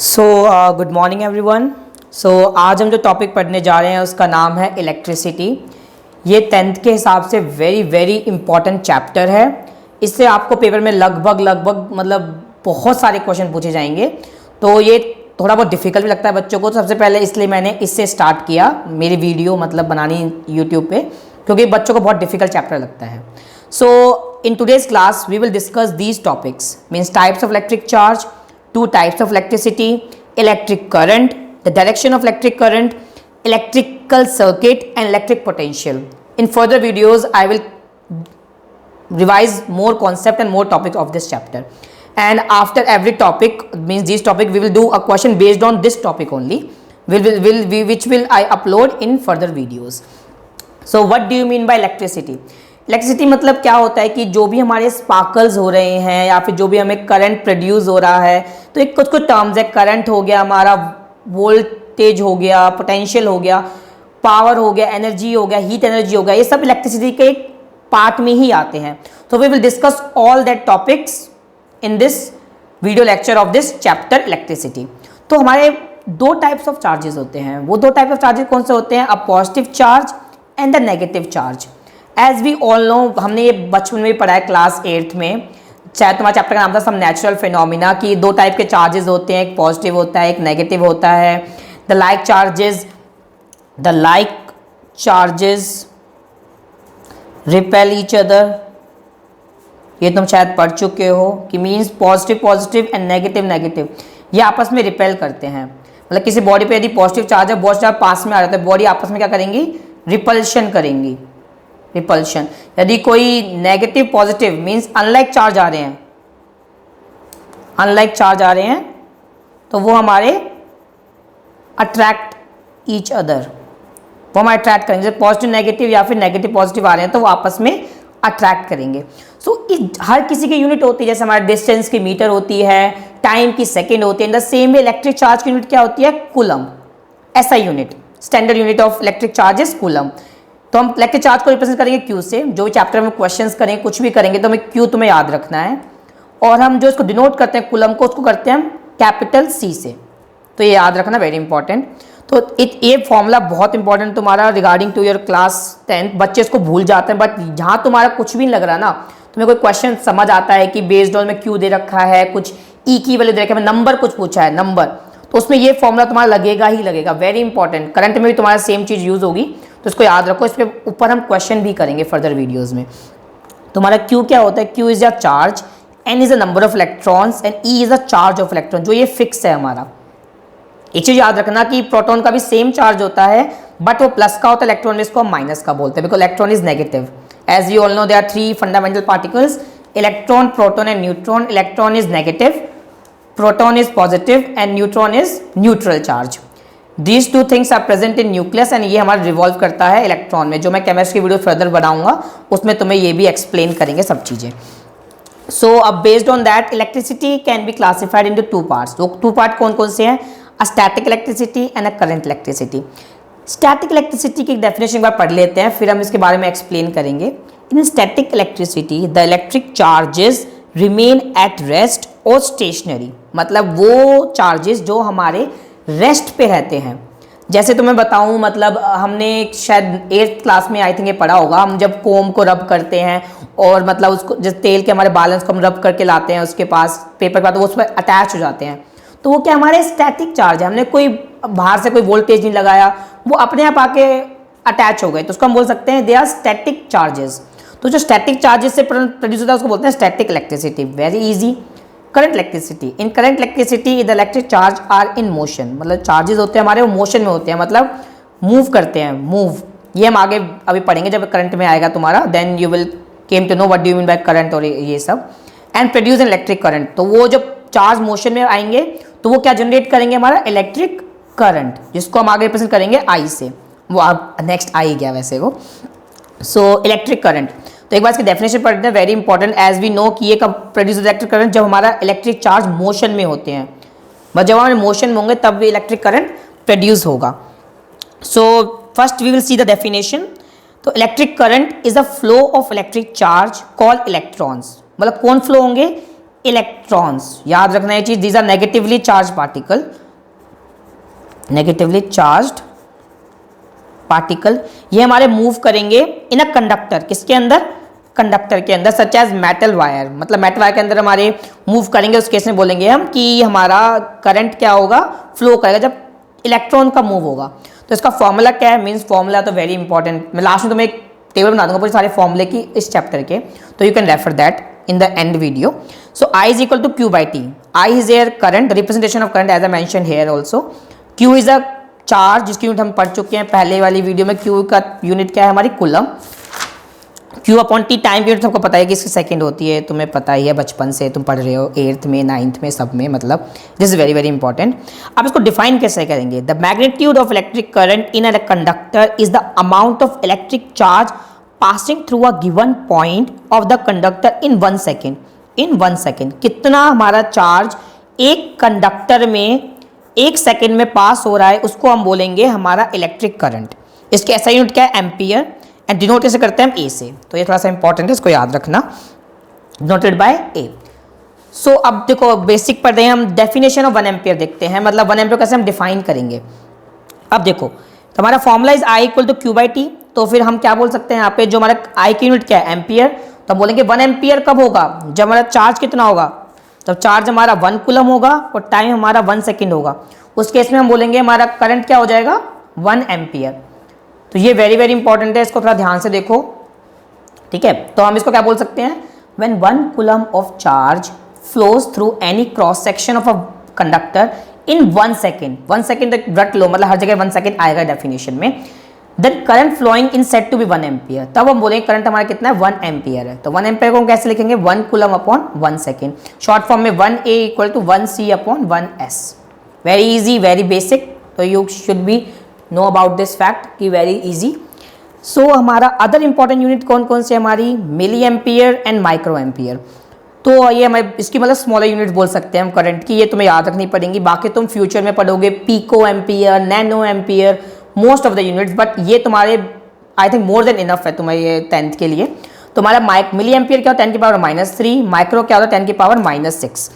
Good morning everyone. आज हम जो टॉपिक पढ़ने जा रहे हैं उसका नाम है इलेक्ट्रिसिटी। ये 10th के हिसाब से वेरी वेरी इंपॉर्टेंट चैप्टर है। इससे आपको पेपर में लगभग मतलब बहुत सारे क्वेश्चन पूछे जाएंगे। तो ये थोड़ा बहुत डिफिकल्ट भी लगता है बच्चों को। तो सबसे पहले इसलिए मैंने इससे स्टार्ट किया मेरी वीडियो मतलब बनानी यूट्यूब पे, क्योंकि बच्चों को बहुत डिफिकल्ट चैप्टर लगता है। In today's class, we will discuss these topics, means types of electric charge, two types of electricity, electric current, the direction of electric current, electrical circuit and electric potential. In further videos, I will revise more concept and more topics of this chapter. And after every topic, means these topic, we will do a question based on this topic only, which will I upload in further videos. So what do you mean by electricity? Electricity मतलब क्या होता है कि जो भी हमारे sparkles हो रहे हैं या फिर जो भी हमें करंट प्रोड्यूस हो रहा है, तो एक कुछ टर्म्स है। करंट हो गया, हमारा वोल्टेज हो गया, पोटेंशियल हो गया, पावर हो गया, एनर्जी हो गया, हीट एनर्जी हो गया, ये सब इलेक्ट्रिसिटी के एक पार्ट में ही आते हैं। तो we will discuss all that topics in this video lecture of this chapter electricity. तो हमारे दो टाइप्स ऑफ चार्जेस होते हैं। वो दो टाइप्स ऑफ चार्जेस कौन से होते हैं? A positive charge and the negative charge. As we all know, हमने ये बचपन में भी पढ़ा है क्लास 8th में, शायद तुम्हारा चैप्टर का नाम था सम नेचुरल फिनोमिना, कि दो टाइप के चार्जेस होते हैं, एक पॉजिटिव होता है, एक नेगेटिव होता है। The like charges repel each other, ये तुम शायद पढ़ चुके हो कि मीन्स पॉजिटिव एंड नेगेटिव ये आपस में रिपेल करते हैं। मतलब किसी बॉडी पे यदि पॉजिटिव चार्ज है, पॉजिटिव चार्ज पास में आ रहा है, तो बॉडी आपस में क्या करेंगी? रिपल्शन करेंगी। रिपल्शन। यदि कोई negative positive means unlike charge आ रहे हैं, तो वो हमारे अट्रैक्ट ईच अदर, वो हमारे अट्रैक्ट करेंगे। जैसे पॉजिटिव नेगेटिव या फिर नेगेटिव पॉजिटिव आ रहे हैं तो वो आपस में अट्रैक्ट करेंगे। हर किसी की यूनिट होती है, जैसे हमारे डिस्टेंस की मीटर होती है, टाइम की सेकेंड होती है। In the same way electric charge की यूनिट क्या होती है? कूलम। ऐसा unit, standard unit of electric charge is coulomb. तो हम इलेक्ट्रिक चार्ज को रिप्रेजेंट करेंगे क्यू से। जो भी चैप्टर में क्वेश्चंस करेंगे, कुछ भी करेंगे, तो हमें क्यू तुम्हें याद रखना है। और हम जो इसको डिनोट करते हैं कूलम को, उसको करते हैं हम कैपिटल सी से। तो ये याद रखना, वेरी इंपॉर्टेंट। तो ये फॉर्मूला बहुत इंपॉर्टेंट तुम्हारा regarding to your class 10th। बच्चे इसको भूल जाते हैं, बट जहाँ तुम्हारा कुछ भी नहीं लग रहा ना, तुम्हें कोई क्वेश्चन समझ आता है कि बेस्ड ऑन में क्यू दे रखा है, कुछ ई की वैल्यू दे रखा है, नंबर कुछ पूछा है, नंबर, तो उसमें ये फॉर्मूला तुम्हारा लगेगा ही लगेगा। Very important. करंट में भी तुम्हारा सेम चीज़ यूज होगी, तो इसको याद रखो। इस पे ऊपर हम क्वेश्चन भी करेंगे फर्दर वीडियोस में। तुम्हारा क्यू क्या होता है? Q is a charge, n is a number of electrons and e is a charge of electron. जो ये फिक्स है हमारा। एक चीज याद रखना कि प्रोटॉन का भी सेम चार्ज होता है, बट वो प्लस का होता है, इलेक्ट्रॉन इसको हम माइनस का बोलते हैं, because electron is negative. As you all know, there are 3 fundamental particles, electron, proton and neutron. Electron is negative, proton is positive and neutron is neutral charge. These two things are present in nucleus and ये हमारा revolve करता है electron में। जो मैं chemistry की video further बनाऊंगा उसमें तुम्हें ये भी एक्सप्लेन करेंगे सब चीज़ें। सो अब based on that electricity can be classified into 2 parts. वो 2 पार्ट कौन कौन से हैं? A static electricity and a current electricity. Static electricity की डेफिनेशन एक बार पढ़ लेते हैं, फिर हम इसके बारे में एक्सप्लेन करेंगे। इन static electricity the electric charges remain at rest और स्टेशनरी। मतलब वो चार्जेस जो हमारे रेस्ट पे रहते हैं। जैसे तो मैं बताऊं, मतलब हमने शायद 8th क्लास में आई थिंक ये पढ़ा होगा, हम जब कोम को रब करते हैं और मतलब उसको जैसे तेल के हमारे बैलेंस को हम रब करके लाते हैं उसके पास पेपर के पास, तो वो उस पर अटैच हो जाते हैं। तो वो क्या हमारे स्टैटिक चार्ज है, हमने कोई बाहर से कोई वोल्टेज नहीं लगाया, वो अपने आप आके अटैच हो गए, तो उसको हम बोल सकते हैं दे आर स्टैटिक चार्जेस। तो जो स्टैटिक चार्जेस से प्रोड्यूस होता है उसको बोलते हैं static electricity. Very easy. Current electricity. In current electricity the electric charge are in motion. मतलब चार्जेस होते हैं हमारे, वो मोशन में होते हैं, मतलब मूव करते हैं, मूव। ये हम आगे अभी पढ़ेंगे जब करंट में आएगा तुम्हारा, then you will came to know what do you mean by current और ये सब। And produce an electric current. तो वो जब चार्ज मोशन में आएंगे तो वो क्या जनरेट करेंगे? हमारा इलेक्ट्रिक करंट, जिसको हम आगे रिप्रेजेंट करेंगे आई से। वो अब नेक्स्ट आई गया वैसे वो। सो इलेक्ट्रिक करंट, तो एक बार इसकी डेफिनेशन पढ़ते हैं, very important. As we know कि ये कब प्रोड्यूस इलेक्ट्रिक करंट? जब हमारा इलेक्ट्रिक चार्ज मोशन में होते हैं, बस जब हमारे मोशन में होंगे तब भी इलेक्ट्रिक करंट प्रोड्यूस होगा। So first we will see the definition. तो electric current is a flow of electric charge called electrons. मतलब कौन फ्लो होंगे? इलेक्ट्रॉन्स, याद रखना ये चीज, these are negatively charge particle, negatively charged particle, ये हमारे मूव करेंगे इन अ कंडक्टर, किसके अंदर, कंडक्टर के अंदर, सच एज मेटल वायर, मतलब मेटल वायर के अंदर हमारे मूव करेंगे, उस केस में बोलेंगे हम कि हमारा करंट क्या होगा, फ्लो करेगा जब इलेक्ट्रॉन का मूव होगा। तो इसका फॉर्मूला क्या है, मीन्स फॉर्मूला तो वेरी इंपॉर्टेंट, मैं लास्ट में तुम्हें एक टेबल बना दूंगा पूरे सारे फॉर्मूले की इस चैप्टर के, तो you can refer that in the end video. So I is equal to Q by T. I is here current, representation of current as I mentioned here also. Q is a charge, जिसकी unit हम पढ़ चुके हैं पहले वाली video में। Q का unit क्या है हमारी, coulomb. Q upon T time unit सबको पता है कि इसकी सेकंड होती है, तुम्हें पता ही है बचपन से, तुम पढ़ रहे हो 8th में 9th में सब में, मतलब this is very very important. अब इसको डिफाइन कैसे करेंगे, the magnitude of electric current in a conductor is the amount of electric charge passing through a given point of the conductor in 1 second. in 1 second कितना हमारा charge एक conductor में 1 second में पास हो रहा है, उसको हम बोलेंगे हमारा इलेक्ट्रिक करंट। इसके ऐसा यूनिट क्या है, एम्पियर, एंड डिनोट कैसे करते हैं हम, ए से। तो ये थोड़ा सा इंपॉर्टेंट है, इसको याद रखना, डिनोटेड बाय ए। सो अब देखो बेसिक पढ़ रहे हैं हम, डेफिनेशन ऑफ 1 एम्पियर देखते हैं, मतलब 1 एम्पियर कैसे हम डिफाइन करेंगे। अब देखो हमारा formula is I equal to Q by T, तो फिर हम क्या बोल सकते हैं यहाँ पे, जो हमारा आई की यूनिट क्या है, एम्पियर, तो हम बोलेंगे 1 एम्पियर कब होगा, जब हमारा चार्ज कितना होगा, तब चार्ज हमारा 1 कूलम होगा और टाइम हमारा 1 सेकेंड होगा, उस केस में हम बोलेंगे हमारा करंट क्या हो जाएगा, 1 एम्पियर। तो ये वेरी वेरी इंपॉर्टेंट है, इसको थोड़ा ध्यान से देखो, ठीक है। तो हम इसको क्या बोल सकते हैं, when 1 coulomb of charge flows through any cross section of a conductor in 1 second, 1 second तक रट लो, मतलब हर जगह 1 सेकेंड आएगा डेफिनेशन में, then current flowing in said to be 1 ampere, तब हम बोलेंगे करंट हमारा कितना है, 1 एम्पियर है। तो 1 एम्पियर को हम कैसे लिखेंगे, 1 coulomb upon 1 second, short form में 1A equal to 1C upon 1S। Very easy, very basic, तो you should be know about this fact कि वेरी इजी। सो हमारा अदर इंपॉर्टेंट यूनिट कौन कौन से हमारी, milli ampere and micro ampere. तो ये हमारे इसकी मतलब स्मॉलर यूनिट बोल सकते हैं हम करंट की, ये तुम्हें याद रखनी पड़ेंगी, बाकी तुम फ्यूचर में पढ़ोगे pico ampere, nano ampere, most of the units, but ये तुम्हारे I think more than enough है तुम्हारे ये 10th के लिए। तुम्हारा मिली एम्पियर क्या होता है, 10 की पावर -3, माइक्रो क्या होता है 10 की पावर -6,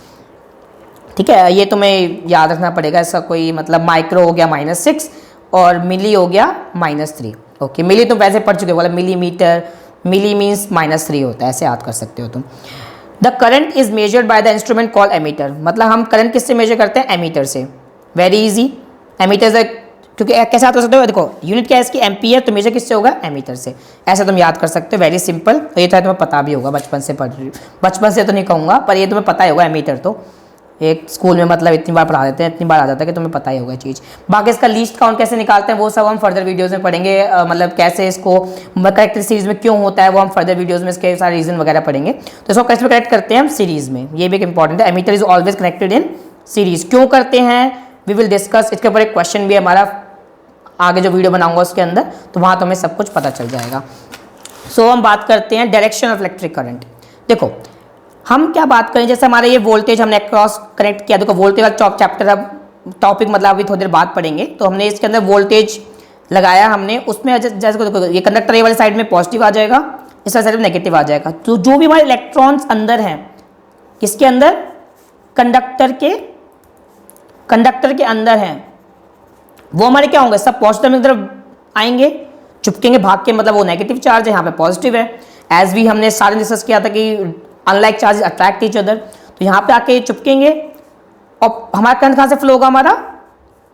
ठीक है, ये तुम्हें याद रखना पड़ेगा। ऐसा कोई मतलब माइक्रो हो गया -6 और मिली हो गया -3, ओके। मिली तुम वैसे पढ़ चुके हो, मतलब मिलीमीटर, मिली मीन्स -3 होता है, ऐसे याद कर सकते हो तुम। The current is measured by the instrument called ammeter, मतलब हम करंट किससे मेजर करते हैं, एमीटर से। वेरी इजी, एमीटर क्योंकि कैसे याद कर सकते हो, देखो यूनिट क्या है इसकी, एम्पियर, तो मेजर किससे होगा, एमीटर से, ऐसे तुम याद कर सकते हो, वेरी सिंपल। तो ये तो तुम्हें पता भी होगा, बचपन से पढ़ रही, बचपन से तो नहीं कहूँगा, पर ये तुम्हें पता ही होगा, एमीटर तो एक स्कूल में मतलब इतनी बार पढ़ा देते हैं, इतनी बार आ जाता है कि तुम्हें पता ही होगा चीज़। बाकी इसका लीस्ट काउंट कैसे निकालते हैं वो सब हम फर्दर वीडियोस में पढ़ेंगे, मतलब कैसे इसको करेक्ट सीरीज में क्यों होता है वो हम फर्दर वीडियोस में इसके सारे रीजन वगैरह पढ़ेंगे। तो इसको कैसे करेक्ट करते हैं हम सीरीज में, ये भी एक इंपॉर्टेंट है, ammeter is always connected in series. क्यों करते हैं वी विल डिस्कस, इसके ऊपर एक क्वेश्चन भी है हमारा, आगे जो वीडियो बनाऊंगा उसके अंदर, तो वहाँ तो हमें सब कुछ पता चल जाएगा। सो हम बात करते हैं डायरेक्शन ऑफ इलेक्ट्रिक करंट। देखो हम क्या बात करें, जैसे हमारे ये वोल्टेज हमने क्रॉस कनेक्ट किया, देखो वोल्टेज वाला चैप्टर अब टॉपिक मतलब अभी थोड़ी देर बाद पढ़ेंगे, तो हमने इसके अंदर वोल्टेज लगाया हमने, उसमें जैसे देखो ये कंडक्टर ये वाली साइड में पॉजिटिव आ जाएगा, इस वाली साइड में नेगेटिव आ जाएगा। तो जो भी हमारे इलेक्ट्रॉन्स अंदर हैं, किसके अंदर, कंडक्टर के अंदर हैं, वो हमारे क्या होंगे, सब पॉजिटिव की तरफ आएंगे, चिपकेंगे भाग के, मतलब वो नेगेटिव चार्ज है, यहाँ पे पॉजिटिव है। एज भी हमने सारे डिस्कस किया था कि unlike charges attract each other, तो यहाँ पे आके चिपकेंगे और हमारा करंट कहाँ से फ्लो होगा, हमारा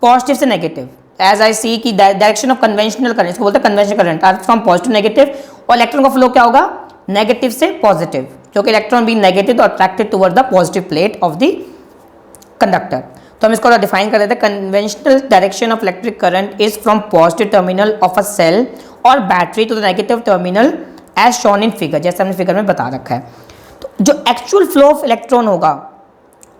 पॉजिटिव से नेगेटिव। एज आई सी की डायरेक्शन ऑफ कन्वेंशनल करंट, इसको बोलते हैं conventional current, earth from positive negative, और इलेक्ट्रॉन का फ्लो क्या होगा, नेगेटिव से पॉजिटिव, क्योंकि इलेक्ट्रॉन भी नेगेटिव तो attracted toward the positive plate of the conductor. तो हम इसको डिफाइन कर देते हैं, conventional direction of electric current is from positive terminal of a cell और battery to the negative terminal as shown in figure, जैसे हमने फिगर में बता रखा है। तो जो एक्चुअल फ्लो ऑफ इलेक्ट्रॉन होगा,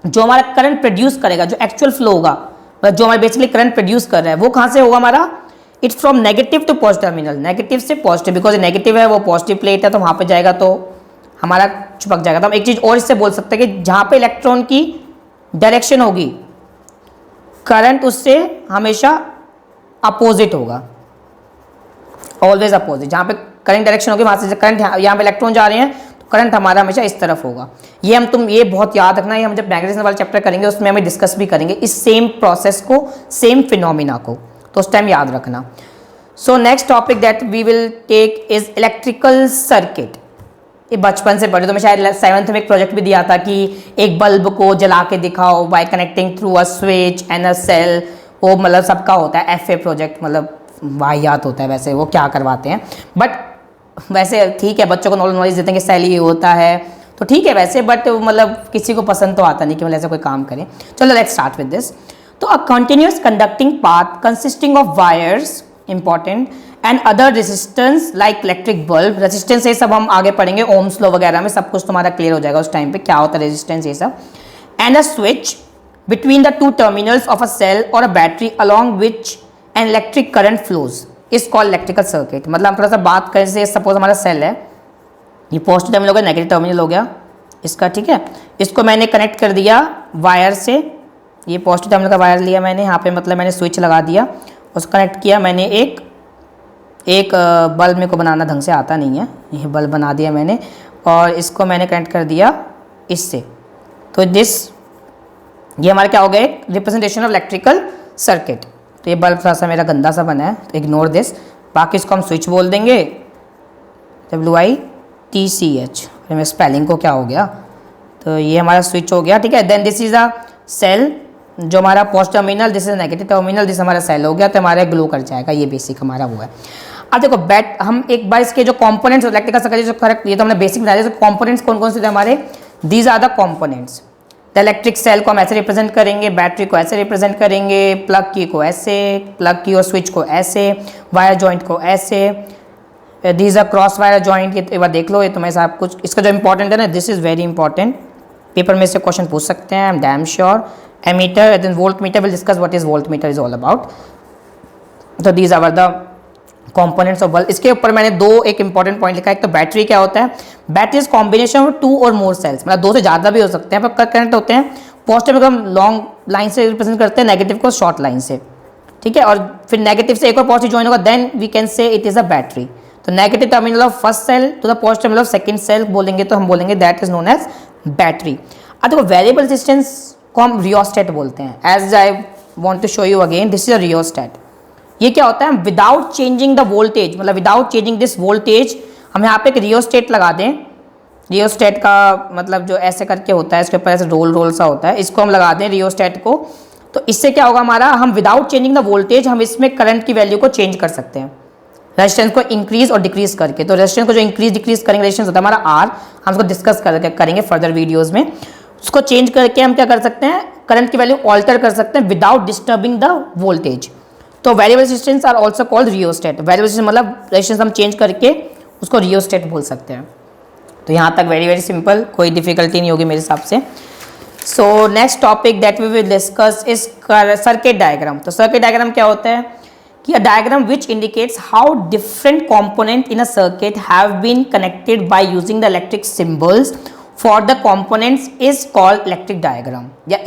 जो हमारा करंट प्रोड्यूस करेगा, जो एक्चुअल फ्लो होगा, जो हमारा बेसिकली करंट प्रोड्यूस कर रहा है, वो कहाँ से होगा हमारा, it's from negative to positive terminal, negative से पॉजिटिव, बिकॉज नेगेटिव है वो पॉजिटिव प्लेट है, तो वहाँ पे जाएगा तो हमारा चिपक जाएगा। तो हम एक चीज़ और इससे बोल सकते हैं कि जहाँ पे इलेक्ट्रॉन की डायरेक्शन होगी, करंट उससे हमेशा अपोजिट होगा, ऑलवेज अपोजिट। जहाँ पे करंट डायरेक्शन होगी वहाँ से करंट, यहाँ पे इलेक्ट्रॉन जा रहे हैं, करंट हमारा हमेशा इस तरफ होगा। ये बहुत याद रखना है, हम जब मैग्नेटिज्म वाला चैप्टर करेंगे उसमें हमें डिस्कस भी करेंगे इस सेम प्रोसेस को, सेम फिनोमिना को, तो उस टाइम याद रखना। So next topic that we will take is electrical circuit. ये बचपन से पढ़े, तो मैं शायद 7th में एक प्रोजेक्ट भी दिया था कि एक बल्ब को जला के दिखाओ by connecting through a switch and a cell. वो मतलब सबका होता है FA प्रोजेक्ट, मतलब वाहियात होता है वैसे वो क्या करवाते हैं, बट वैसे ठीक है, बच्चों को नॉलेज देते हैं कि सेल ये होता है तो ठीक है वैसे, बट मतलब किसी को पसंद तो आता नहीं कि मतलब ऐसा कोई काम करें। चलो लेट्स स्टार्ट विद दिस। तो a continuous conducting path consisting of wires important and other resistance like electric bulb. Resistance ये सब हम आगे पढ़ेंगे, ओम्स लॉ वगैरह में सब कुछ तुम्हारा क्लियर हो जाएगा उस टाइम पे क्या होता है रेजिस्टेंस ये सब। And a switch between the 2 terminals of a cell और a battery along which an electric current flows is called electrical circuit. मतलब हम थोड़ा सा बात करें, जैसे सपोज हमारा सेल है, ये पॉजिटिव टर्मिनल हो गया, नेगेटिव टर्मिनल हो गया इसका, ठीक है। इसको मैंने कनेक्ट कर दिया वायर से, ये पॉजिटिव टर्मिनल का वायर लिया मैंने यहाँ पे, मतलब मैंने स्विच लगा दिया, उसको कनेक्ट किया मैंने एक बल्ब मेरे को बनाना ढंग से आता नहीं है, ये बल्ब बना दिया मैंने, और इसको मैंने कनेक्ट कर दिया इससे। तो ये हमारा क्या हो गया, एक रिप्रेजेंटेशन ऑफ इलेक्ट्रिकल सर्किट। तो ये बल्ब थोड़ा सा मेरा गंदा सा बना है तो इग्नोर दिस, बाकी इसको हम स्विच बोल देंगे, WITCH। मेरे स्पेलिंग को क्या हो गया, तो ये हमारा स्विच हो गया, ठीक है। Then this is a cell, जो हमारा positive terminal, this is negative terminal, this हमारा सेल हो गया, तो हमारा ग्लो कर जाएगा, ये बेसिक हमारा वो है। अब देखो हम एक बार इसके जो कंपोनेंट्स इलेक्ट्रिकल सर्किट जो करेक्ट, ये तो हमने बेसिक बताया, कंपोनेंट्स कौन कौन से थे हमारे, these are the components. The electric cell को हम ऐसे रिप्रेजेंट करेंगे, बैटरी को ऐसे रिप्रेजेंट करेंगे, प्लग की को ऐसे, प्लग की और स्विच को ऐसे, वायर जॉइंट को ऐसे, these are cross wire joint. ये एक बार देख लो, ये तुम्हें सब कुछ इसका जो इंपॉर्टेंट है ना, this is very important, paper में से क्वेश्चन पूछ सकते हैं, I am damn sure. Ammeter and voltmeter, will discuss what is voltmeter is all about. तो these are the components of bulb. इसके ऊपर मैंने एक इंपॉर्टेंट पॉइंट लिखा है, एक तो बैटरी क्या होता है, बैटरी इज कॉम्बिनेशन ऑफ 2 और मोर सेल्स, मतलब 2 से ज़्यादा भी हो सकते हैं, पर कनेक्ट होते हैं। पॉजिटिव को हम लॉन्ग लाइन से रिप्रेजेंट करते हैं, नेगेटिव को शॉर्ट लाइन से, ठीक है। और फिर नेगेटिव से एक और पॉजिटिव ज्वाइन होगा, then we can say it is a battery. तो negative terminal of first cell to the positive terminal of second cell बोलेंगे तो हम बोलेंगे that is known as battery. अब देखो वेरिएबल रेजिस्टेंस को हम रियोस्टेट बोलते हैं। As I want to show you again, this is a rheostat. ये क्या होता है, विदाउट चेंजिंग द वोल्टेज, मतलब विदाउट चेंजिंग दिस वोल्टेज, हम यहाँ पे एक रियोस्टेट लगा दें। रियोस्टेट का मतलब जो ऐसे करके होता है, इसके ऊपर ऐसे रोल सा होता है, इसको हम लगा दें रियोस्टेट को, तो इससे क्या होगा हमारा, हम विदाउट चेंजिंग द वोल्टेज हम इसमें करंट की वैल्यू को चेंज कर सकते हैं, रेजिस्टेंस को इंक्रीज और डिक्रीज करके। तो रेजिस्टेंस को जो इंक्रीज डिक्रीज करेंगे, रेजिस्टेंस होता है हमारा R, हम उसको डिस्कस करेंगे फर्दर वीडियोज़ में। उसको चेंज करके हम क्या कर सकते हैं, करंट की वैल्यू ऑल्टर कर सकते हैं विदाउट डिस्टर्बिंग द वोल्टेज। तो variable resistance are also called rheostat. Variable resistance मतलब रेजिस्टेंस हम चेंज करके उसको रियोस्टेट बोल सकते हैं। तो यहाँ तक वेरी वेरी सिंपल, कोई डिफिकल्टी नहीं होगी मेरे हिसाब से। So next topic that we will discuss is circuit diagram. तो सर्किट डायग्राम क्या होता है कि a diagram which indicates how different components in a circuit have been connected by using the electric symbols for the components is called electric diagram या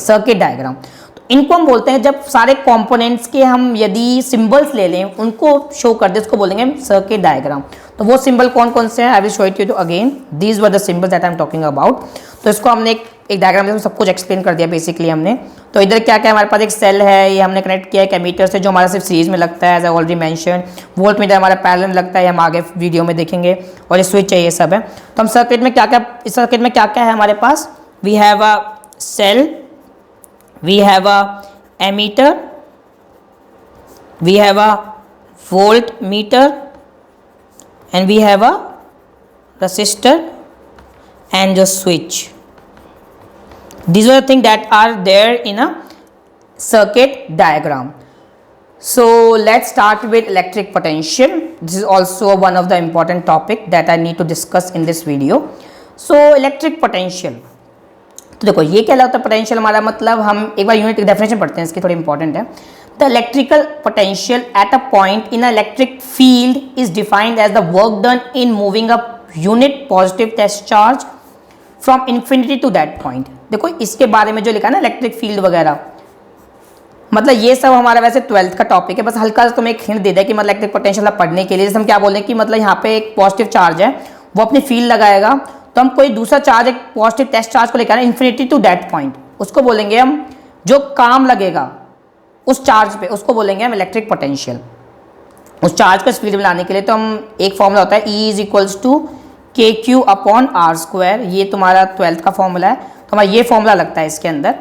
circuit diagram। तो इनको हम बोलते हैं, जब सारे components के हम यदि symbols ले लें उनको शो कर दे, उसको बोलेंगे सर्किट डायग्राम। तो वो सिंबल कौन कौन से हैं, I will show it you again, these were the symbols that I am talking about. तो इसको हमने एक डायग्राम में सब कुछ एक्सप्लेन कर दिया बेसिकली हमने। तो इधर क्या क्या हमारे पास एक सेल है, ये हमने कनेक्ट किया है एक एमीटर से जो हमारा सिर्फ सीरीज में लगता है, as I already mention. Voltmeter हमारा पैरेलल लगता है, हम आगे वीडियो में देखेंगे, और ये स्विच है, ये सब है। तो हम सर्किट में क्या क्या, इस सर्किट में क्या क्या है हमारे पास, we have a cell, we have a ammeter, we have a voltmeter, and we have a resistor and a switch. These are the things that are there in a circuit diagram. So let's start with electric potential. This is also one of the important topic that I need to discuss in this video. So electric potential, तो देखो ये क्या होता है potential हमारा, मतलब हम एक बार यूनिट डेफिनेशन पढ़ते हैं इसकी, थोड़ी इंपॉर्टेंट है। The electrical potential at a point in an electric field is defined as the work done in moving a unit positive test charge from infinity to that point। देखो इसके बारे में जो लिखा है ना इलेक्ट्रिक फील्ड वगैरह, मतलब ये सब हमारा वैसे 12th का टॉपिक है, बस हल्का सा तुम्हें एक हिंट दे दिया कि मतलब इलेक्ट्रिक पोटेंशियल पढ़ने के लिए, जैसे हम क्या बोलें कि मतलब यहाँ पे एक पॉजिटिव चार्ज है, वो अपनी फील्ड लगाएगा, तो हम कोई दूसरा चार्ज, एक पॉजिटिव टेस्ट चार्ज को लेकर आए इन्फिनिटी टू दैट पॉइंट, उसको बोलेंगे हम, जो काम लगेगा उस चार्ज पे, उसको बोलेंगे हम इलेक्ट्रिक पोटेंशियल। उस चार्ज को स्पीड में लाने के लिए तो हम, एक फॉर्मूला होता है E इज इक्वल्स टू के क्यू अपॉन आर स्क्वायर, ये तुम्हारा 12th का फॉर्मूला है, तो हमारा ये फॉर्मूला लगता है इसके अंदर।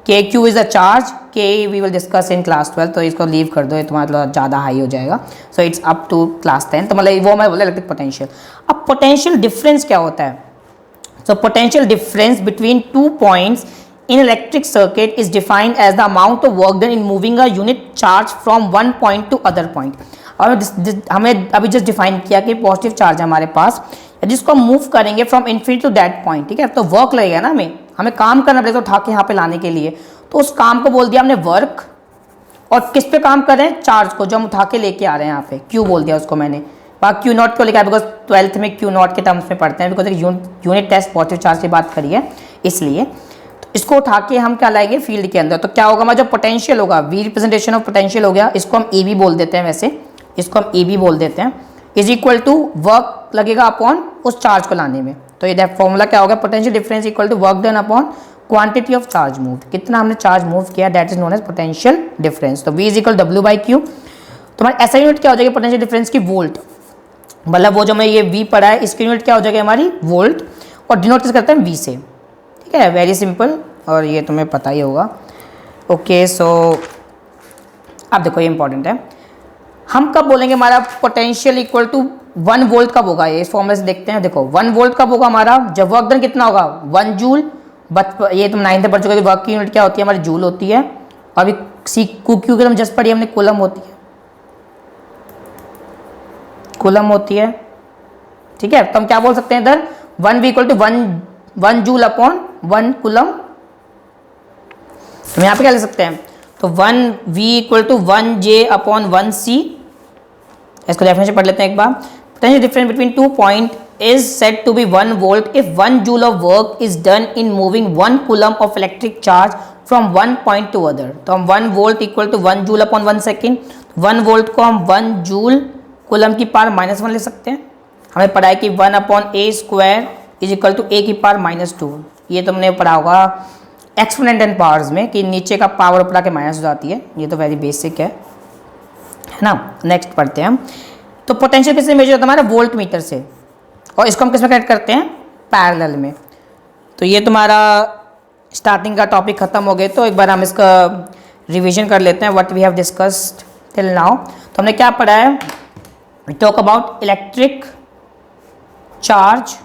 K Q is a charge, k we will discuss in class 12, तो इसको लीव कर दो, ये तुम्हारा थोड़ा ज़्यादा हाई हो जाएगा। So it's up to class 10, तो मतलब वो मैं बोला इलेक्ट्रिक पोटेंशियल। अब पोटेंशियल डिफरेंस क्या होता है? So potential difference between two points in electric circuit is defined as the amount of work done in moving a unit charge from one point to other point। और हमें अभी just define किया कि positive charge है हमारे पास, जिसको हम move करेंगे from infinity to that point, ठीक है, तो वर्क लगेगा ना, हमें काम करना पड़ेगा उठा के यहाँ पे लाने के लिए, तो उस काम को बोल दिया हमने वर्क। और किस पे काम कर रहे हैं? चार्ज को, जो हम उठा के लेके आ रहे हैं यहाँ पे, क्यू बोल दिया उसको मैंने। बाकी क्यू नॉट को लिखा है बिकॉज 12th में क्यू नॉट के टर्म्स में पढ़ते हैं, बिकॉज एक यूनिट टेस्ट पॉजिटिव चार्ज की बात करी है इसलिए। इसको उठा के हम क्या लाएंगे? फील्ड के अंदर। तो क्या होगा हमारा जो पोटेंशियल होगा, वी रिप्रेजेंटेशन ऑफ पोटेंशियल हो गया, इसको हम ए बी बोल देते हैं, वैसे इसको हम ए बी बोल देते हैं, इज इक्वल टू वर्क लगेगा अपॉन उस चार्ज को लाने में। तो ये फॉर्मूला क्या होगा? Potential difference equal to work done upon quantity of charge move, कितना हमने चार्ज मूव किया, that is known as potential difference. तो V is equal W by Q. तो हमारी ऐसा यूनिट क्या हो जाएगी पोटेंशियल डिफरेंस की? वोल्ट। मतलब वो जो मैं ये वी पढ़ा है इसकी यूनिट क्या हो जाएगी हमारी? वोल्ट। और डिनोट किस करते हैं? वी से, ठीक है, वेरी सिंपल, और ये तुम्हें पता ही होगा। ओके, सो अब देखो ये इंपॉर्टेंट है, हम कब बोलेंगे हमारा पोटेंशियल इक्वल टू 1 वोल्ट कब होगा? ये इस फॉर्मूले से देखते हैं। देखो 1 वोल्ट कब होगा हमारा? जब वर्क डन कितना होगा? 1 जूल। ये तुम 9th में पढ़ चुके हो, वर्क की यूनिट क्या होती है हमारी? जूल होती है। अभी सी क्यू की हम जस्ट पढ़ी हमने, कूलम होती है, कूलम होती है, ठीक है। तो हम क्या बोल सकते हैं इधर? 1 V equal to 1 joule upon 1 coulomb. हम यहाँ पे क्या ले सकते हैं? तो 1 V equal to 1 J upon 1 C. इसको डेफिनेशन पढ़ लेते हैं एक बार। Potential difference between two point is said to be 1 volt if 1 joule of work is done in moving 1 coulomb of electric charge from one point to other। तो हम 1 volt equal to 1 joule upon 1 second, 1 volt को हम 1 joule coulomb की power -1 ले सकते हैं। हमें पढ़ा है कि 1 upon A square is equal to A की पावर -2। ये तुमने पढ़ा होगा एक्सपोनेंट एंड पावर्स में कि नीचे का पावर ऊपर आके माइनस हो जाती है, ये तो वेरी बेसिक है ना। नेक्स्ट पढ़ते हैं हम। तो पोटेंशियल किससे मेजर होता है हमारा? वोल्ट मीटर से। और इसको हम किस में कनेक्ट करते हैं? पैरेलल में। तो ये तुम्हारा स्टार्टिंग का टॉपिक खत्म हो गए, तो एक बार हम इसका रिवीजन कर लेते हैं what we have discussed till now. तो हमने क्या पढ़ा है? We talk about electric charge,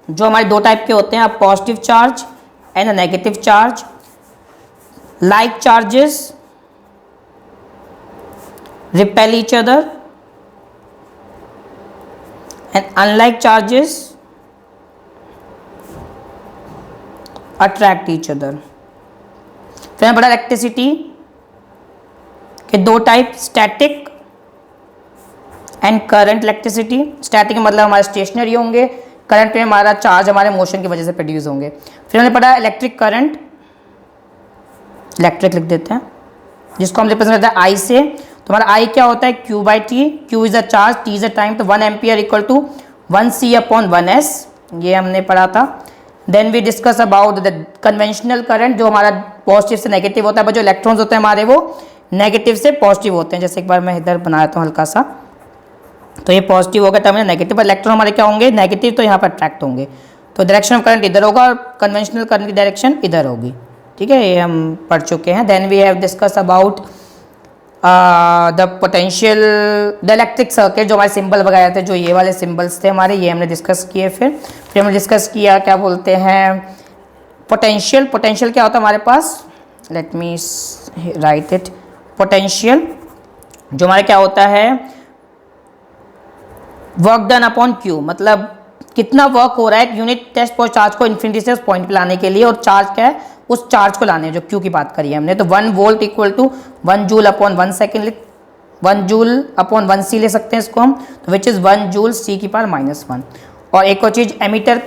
जो हमारे दो टाइप के होते हैं, positive charge and negative charge. Like charges repel each other and unlike charges attract each other। फिर हमें पढ़ा इलेक्ट्रिसिटी के दो type, static and current electricity. Static मतलब हमारे स्टेशनरी होंगे, करंट में हमारा चार्ज हमारे मोशन की वजह से प्रोड्यूस होंगे। फिर हमने पढ़ा इलेक्ट्रिक करंट, इलेक्ट्रिक लिख देते हैं, जिसको हम रिप्रेजेंट करते हैं आई से। तुम्हारा आई क्या होता है? Q by T. Q is a charge, T is a time, तो 1 ampere equal to 1 C upon 1 S, ये हमने पढ़ा था। Then we discuss about the conventional current, जो हमारा पॉजिटिव से नेगेटिव होता है, जो इलेक्ट्रॉन्स होते हैं हमारे वो नेगेटिव से पॉजिटिव होते हैं। जैसे एक बार मैं इधर बना देता हूँ हल्का सा, तो ये पॉजिटिव होगा टर्मिनल, नेगेटिव इलेक्ट्रॉन हमारे क्या होंगे? नेगेटिव, तो यहाँ पर अट्रैक्ट होंगे। तो डायरेक्शन ऑफ करंट इधर होगा और कन्वेंशनल करंट की डायरेक्शन इधर होगी, ठीक है, ये हम पढ़ चुके हैं। Then we have discuss about the potential, the electric circuit, जो हमारे सिंबल वगैरह थे, जो ये वाले सिंबल्स थे हमारे, ये हमने डिस्कस किए। फिर हमने डिस्कस किया क्या बोलते हैं पोटेंशियल। पोटेंशियल क्या होता है हमारे पास? Let me write it. Potential जो हमारे क्या होता है? वर्क डन अपॉन क्यू, मतलब कितना वर्क हो रहा है यूनिट टेस्ट पर चार्ज को इन्फिनिटी से उस पॉइंट पे लाने के लिए, और चार्ज क्या है? उस चार्ज को लाने, जो क्यू की बात करी है हमने। तो 1 volt equal to 1 joule upon 1 second, 1 joule upon 1 C ले सकते हैं इसको हम, तो विच इज़ 1 जूल सी की पावर -1। और एक और चीज़ एमीटर,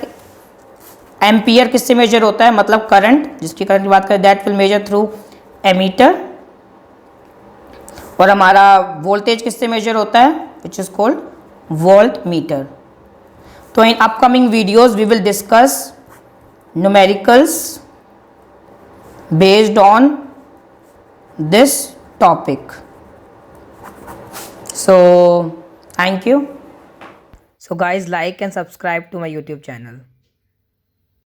एम्पियर किससे मेजर होता है? मतलब करंट, जिसकी करंट की बात करें that will measure through ammeter. और हमारा वोल्टेज किससे मेजर होता है? Which is called voltmeter. तो in upcoming videos we will discuss numericals based on this topic. So thank you. So guys, like and subscribe to my YouTube channel.